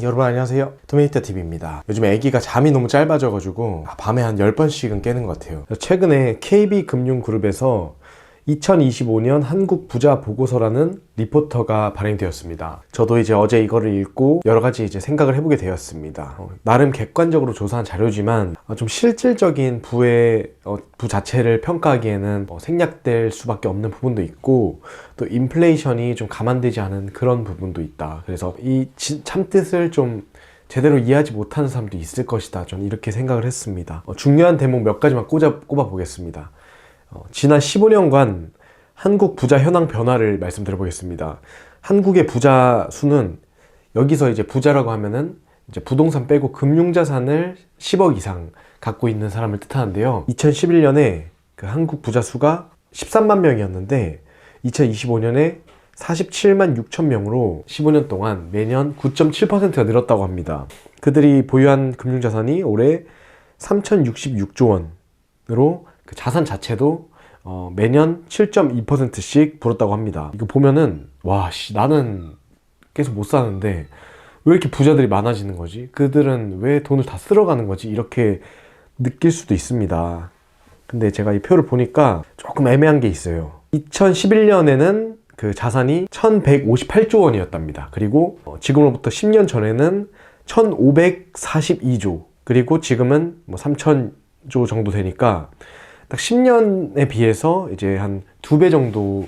여러분 안녕하세요, 도미니터TV입니다. 요즘 애기가 잠이 너무 짧아져가지고 밤에 한 10번씩은 깨는 것 같아요. 최근에 KB금융그룹에서 2025년 한국 부자 보고서라는 리포터가 발행되었습니다. 저도 이제 어제 이거를 읽고 여러 가지 이제 생각을 해보게 되었습니다. 나름 객관적으로 조사한 자료지만 좀 실질적인 부 자체를 평가하기에는 생략될 수밖에 없는 부분도 있고, 또 인플레이션이 좀 감안되지 않은 그런 부분도 있다. 그래서 이 참뜻을 좀 제대로 이해하지 못하는 사람도 있을 것이다, 저는 이렇게 생각을 했습니다. 중요한 대목 몇 가지만 꼽아 보겠습니다. 지난 15년간 한국 부자 현황 변화를 말씀드려 보겠습니다. 한국의 부자 수는, 여기서 이제 부자라고 하면은 이제 부동산 빼고 금융자산을 10억 이상 갖고 있는 사람을 뜻하는데요. 2011년에 그 한국 부자 수가 13만 명이었는데 2025년에 47만 6천 명으로 15년 동안 매년 9.7%가 늘었다고 합니다. 그들이 보유한 금융자산이 올해 3,066조 원으로 그 자산 자체도 매년 7.2%씩 불었다고 합니다. 이거 보면은 나는 계속 못 사는데 왜 이렇게 부자들이 많아지는 거지? 그들은 왜 돈을 다 쓸어가는 거지? 이렇게 느낄 수도 있습니다. 근데 제가 이 표를 보니까 조금 애매한 게 있어요. 2011년에는 그 자산이 1158조 원이었답니다. 그리고 지금으로부터 10년 전에는 1542조, 그리고 지금은 3000조 정도 되니까 딱 10년에 비해서 이제 한 2배 정도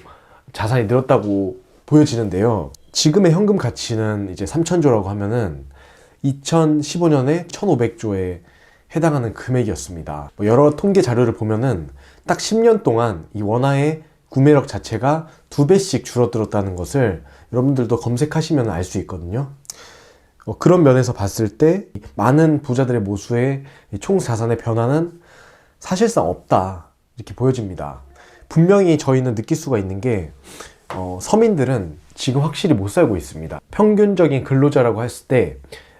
자산이 늘었다고 보여지는데요. 지금의 현금 가치는 이제 3,000조라고 하면은 2015년에 1,500조에 해당하는 금액이었습니다. 여러 통계 자료를 보면은 딱 10년 동안 이 원화의 구매력 자체가 2배씩 줄어들었다는 것을 여러분들도 검색하시면 알 수 있거든요. 그런 면에서 봤을 때 많은 부자들의 모수의 총 자산의 변화는 사실상 없다, 이렇게 보여집니다. 분명히 저희는 느낄 수가 있는 게 서민들은 지금 확실히 못 살고 있습니다. 평균적인 근로자라고 했을 때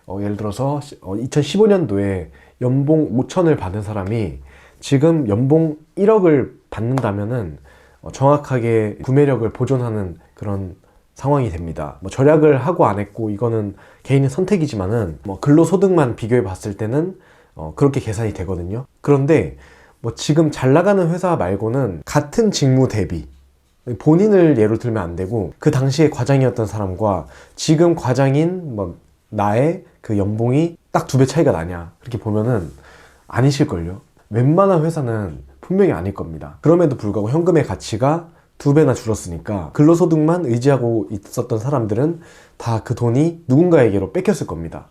예를 들어서 2015년도에 연봉 5천을 받은 사람이 지금 연봉 1억을 받는다면은 정확하게 구매력을 보존하는 그런 상황이 됩니다. 절약을 하고 안 했고 이거는 개인의 선택이지만은 근로소득만 비교해 봤을 때는 그렇게 계산이 되거든요. 그런데 지금 잘 나가는 회사 말고는 같은 직무 대비, 본인을 예로 들면 안 되고 그 당시에 과장이었던 사람과 지금 과장인 나의 그 연봉이 딱 2배 차이가 나냐, 그렇게 보면은 아니실걸요. 웬만한 회사는 분명히 아닐 겁니다. 그럼에도 불구하고 현금의 가치가 2배나 줄었으니까 근로소득만 의지하고 있었던 사람들은 다 그 돈이 누군가에게로 뺏겼을 겁니다.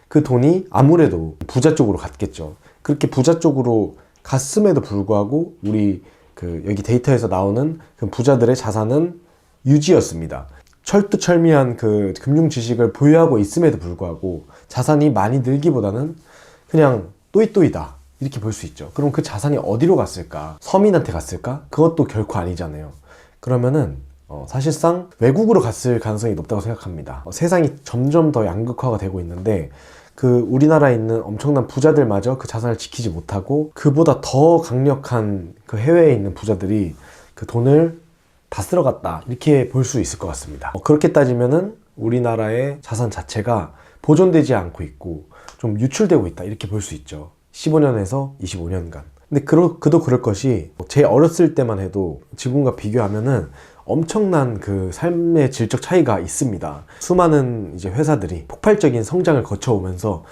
그 돈이 아무래도 부자 쪽으로 갔겠죠. 그렇게 부자 쪽으로 갔음에도 불구하고 우리 여기 데이터에서 나오는 그 부자들의 자산은 유지였습니다. 철두철미한 그 금융 지식을 보유하고 있음에도 불구하고 자산이 많이 늘기보다는 그냥 또이또이다, 이렇게 볼 수 있죠. 그럼 그 자산이 어디로 갔을까? 서민한테 갔을까? 그것도 결코 아니잖아요. 그러면은 사실상 외국으로 갔을 가능성이 높다고 생각합니다. 세상이 점점 더 양극화가 되고 있는데 그 우리나라에 있는 엄청난 부자들마저 그 자산을 지키지 못하고 그보다 더 강력한 그 해외에 있는 부자들이 그 돈을 다 쓸어갔다, 이렇게 볼 수 있을 것 같습니다. 그렇게 따지면은 우리나라의 자산 자체가 보존되지 않고 있고 좀 유출되고 있다, 이렇게 볼 수 있죠. 15년에서 25년간. 근데 그도 그럴 것이, 제 어렸을 때만 해도 지금과 비교하면은 엄청난 그 삶의 질적 차이가 있습니다. 수많은 이제 회사들이 폭발적인 성장을 거쳐오면서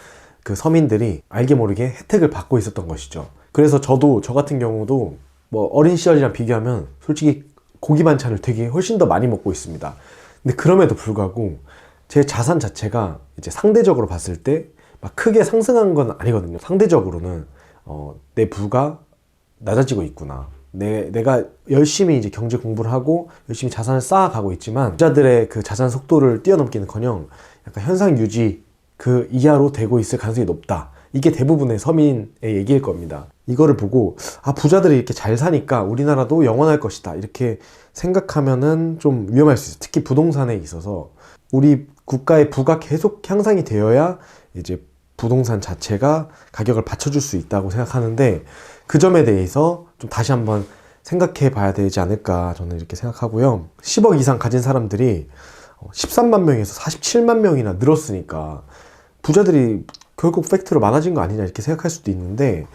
그 서민들이 알게 모르게 혜택을 받고 있었던 것이죠. 그래서 저 같은 경우도 어린 시절이랑 비교하면 솔직히 고기 반찬을 되게 훨씬 더 많이 먹고 있습니다. 근데 그럼에도 불구하고 제 자산 자체가 이제 상대적으로 봤을 때 막 크게 상승한 건 아니거든요. 상대적으로는 내 부가 낮아지고 있구나, 내가 열심히 이제 경제 공부를 하고 열심히 자산을 쌓아가고 있지만 부자들의 그 자산 속도를 뛰어넘기는커녕 약간 현상 유지 그 이하로 되고 있을 가능성이 높다, 이게 대부분의 서민의 얘기일 겁니다. 이거를 보고 부자들이 이렇게 잘 사니까 우리나라도 영원할 것이다, 이렇게 생각하면은 좀 위험할 수 있어요. 특히 부동산에 있어서 우리 국가의 부가 계속 향상이 되어야 이제 부동산 자체가 가격을 받쳐줄 수 있다고 생각하는데, 그 점에 대해서 좀 다시 한번 생각해 봐야 되지 않을까, 저는 이렇게 생각하고요. 10억 이상 가진 사람들이 13만 명에서 47만 명이나 늘었으니까 부자들이 결국 팩트로 많아진 거 아니냐 이렇게 생각할 수도 있는데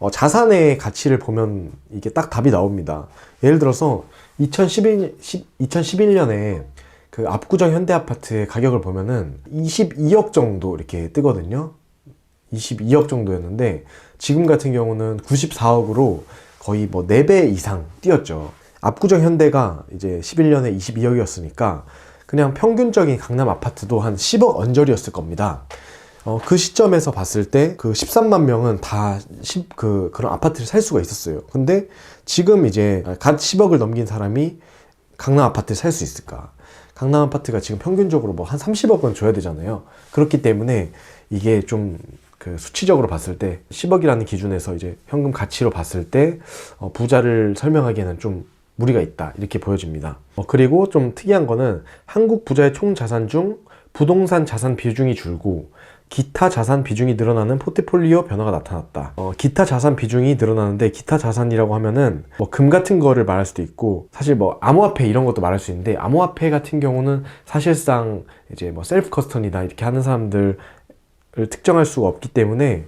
자산의 가치를 보면 이게 딱 답이 나옵니다. 예를 들어서 2011년에 그 압구정 현대아파트의 가격을 보면은 22억 정도 이렇게 뜨거든요. 22억 정도였는데 지금 같은 경우는 94억으로 거의 뭐 4배 이상 뛰었죠. 압구정 현대가 이제 11년에 22억이었으니까 그냥 평균적인 강남 아파트도 한 10억 언저리였을 겁니다. 그 시점에서 봤을 때 그 13만 명은 다 그런 아파트를 살 수가 있었어요. 근데 지금 이제 갓 10억을 넘긴 사람이 강남 아파트를 살 수 있을까? 강남 아파트가 지금 평균적으로 뭐 한 30억은 줘야 되잖아요. 그렇기 때문에 이게 좀 그 수치적으로 봤을 때 10억이라는 기준에서 이제 현금 가치로 봤을 때 부자를 설명하기에는 좀 무리가 있다 이렇게 보여집니다. 그리고 좀 특이한 거는 한국 부자의 총 자산 중 부동산 자산 비중이 줄고 기타 자산 비중이 늘어나는 포트폴리오 변화가 나타났다. 기타 자산 비중이 늘어나는데 기타 자산이라고 하면은 뭐 금 같은 거를 말할 수도 있고 사실 뭐 암호화폐 이런 것도 말할 수 있는데 암호화폐 같은 경우는 사실상 이제 뭐 셀프 커스터디나 이렇게 하는 사람들을 특정할 수가 없기 때문에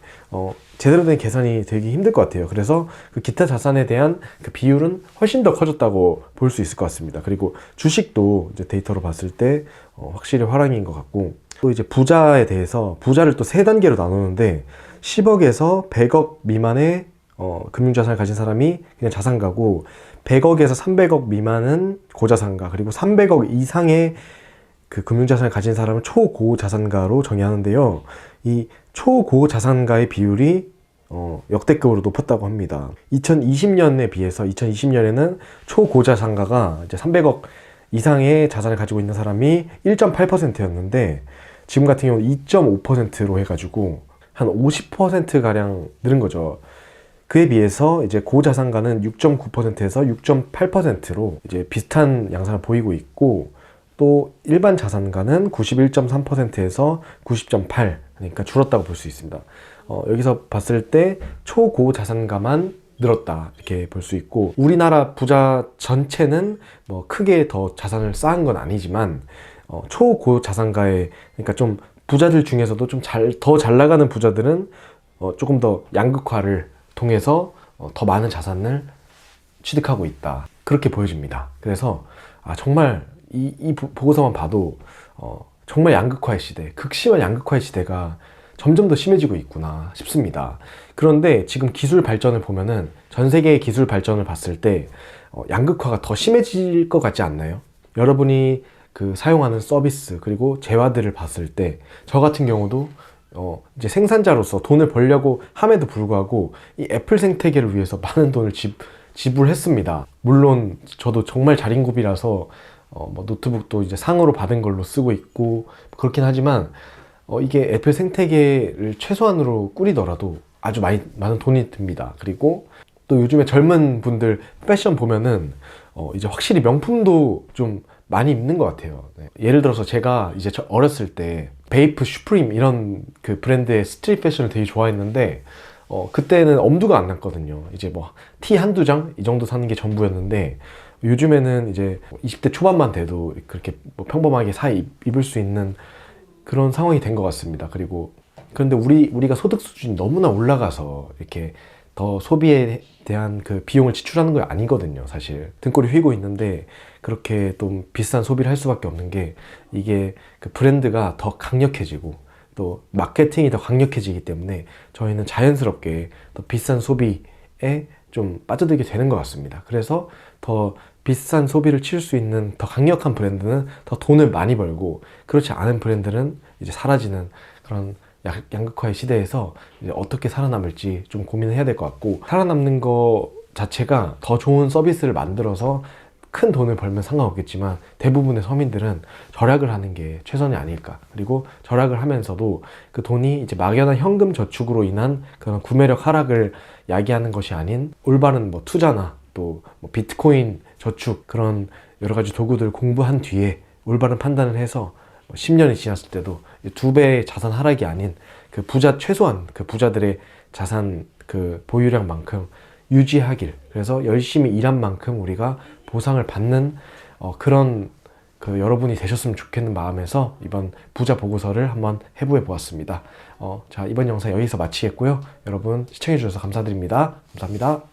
제대로 된 계산이 되기 힘들 것 같아요. 그래서 그 기타 자산에 대한 그 비율은 훨씬 더 커졌다고 볼 수 있을 것 같습니다. 그리고 주식도 이제 데이터로 봤을 때 확실히 화랑인 것 같고 또 이제 부자에 대해서 부자를 또 3단계로 나누는데 10억에서 100억 미만의 금융자산을 가진 사람이 그냥 자산가고 100억에서 300억 미만은 고자산가 그리고 300억 이상의 그 금융자산을 가진 사람을 초고자산가로 정의하는데요. 이 초고자산가의 비율이 역대급으로 높았다고 합니다. 2020년에 비해서 2020년에는 초고자산가가 이제 300억 이상의 자산을 가지고 있는 사람이 1.8%였는데 지금 같은 경우 2.5%로 해가지고 한 50%가량 늘은 거죠. 그에 비해서 이제 고자산가는 6.9%에서 6.8%로 이제 비슷한 양상을 보이고 있고 또 일반 자산가는 91.3%에서 90.8 그러니까 줄었다고 볼 수 있습니다. 여기서 봤을 때 초고자산가만 늘었다 이렇게 볼 수 있고 우리나라 부자 전체는 뭐 크게 더 자산을 쌓은 건 아니지만 초고자산가의 그러니까 좀 부자들 중에서도 좀 더 잘 나가는 부자들은 조금 더 양극화를 통해서 더 많은 자산을 취득하고 있다 그렇게 보여집니다. 그래서 정말 이 보고서만 봐도 정말 양극화의 시대, 극심한 양극화의 시대가 점점 더 심해지고 있구나 싶습니다. 그런데 지금 기술 발전을 보면은 전 세계의 기술 발전을 봤을 때 양극화가 더 심해질 것 같지 않나요? 여러분이 그 사용하는 서비스 그리고 재화들을 봤을 때 저 같은 경우도 이제 생산자로서 돈을 벌려고 함에도 불구하고 이 애플 생태계를 위해서 많은 돈을 지불했습니다. 물론 저도 정말 자린고비라서 뭐 노트북도 이제 상으로 받은 걸로 쓰고 있고 그렇긴 하지만 이게 애플 생태계를 최소한으로 꾸리더라도 아주 많은 돈이 듭니다. 그리고 또 요즘에 젊은 분들 패션 보면은 이제 확실히 명품도 좀 많이 입는 것 같아요. 네. 예를 들어서 제가 이제 어렸을 때 베이프 슈프림 이런 그 브랜드의 스트릿 패션을 되게 좋아했는데 그때는 엄두가 안 났거든요. 이제 뭐 티 한두 장 이 정도 사는 게 전부였는데 요즘에는 이제 20대 초반만 돼도 그렇게 뭐 평범하게 입을 수 있는 그런 상황이 된 것 같습니다. 그런데 우리가 소득 수준이 너무나 올라가서 이렇게 더 소비에 대한 그 비용을 지출하는 거 아니거든요. 사실 등골이 휘고 있는데 그렇게 좀 비싼 소비를 할 수밖에 없는 게 이게 그 브랜드가 더 강력해지고 또 마케팅이 더 강력해지기 때문에 저희는 자연스럽게 더 비싼 소비에 좀 빠져들게 되는 것 같습니다. 그래서 더 비싼 소비를 칠 수 있는 더 강력한 브랜드는 더 돈을 많이 벌고 그렇지 않은 브랜드는 이제 사라지는 그런 양극화의 시대에서 이제 어떻게 살아남을지 좀 고민을 해야 될 것 같고 살아남는 거 자체가 더 좋은 서비스를 만들어서 큰 돈을 벌면 상관없겠지만 대부분의 서민들은 절약을 하는 게 최선이 아닐까. 그리고 절약을 하면서도 그 돈이 이제 막연한 현금 저축으로 인한 그런 구매력 하락을 야기하는 것이 아닌 올바른 뭐 투자나 또 뭐 비트코인 저축 그런 여러 가지 도구들 공부한 뒤에 올바른 판단을 해서 10년이 지났을 때도 2배의 자산 하락이 아닌 그 최소한 그 부자들의 자산 그 보유량만큼 유지하길. 그래서 열심히 일한 만큼 우리가 보상을 받는 그런 그 여러분이 되셨으면 좋겠는 마음에서 이번 부자 보고서를 한번 해부해 보았습니다. 자, 이번 영상 여기서 마치겠고요. 여러분 시청해 주셔서 감사드립니다. 감사합니다.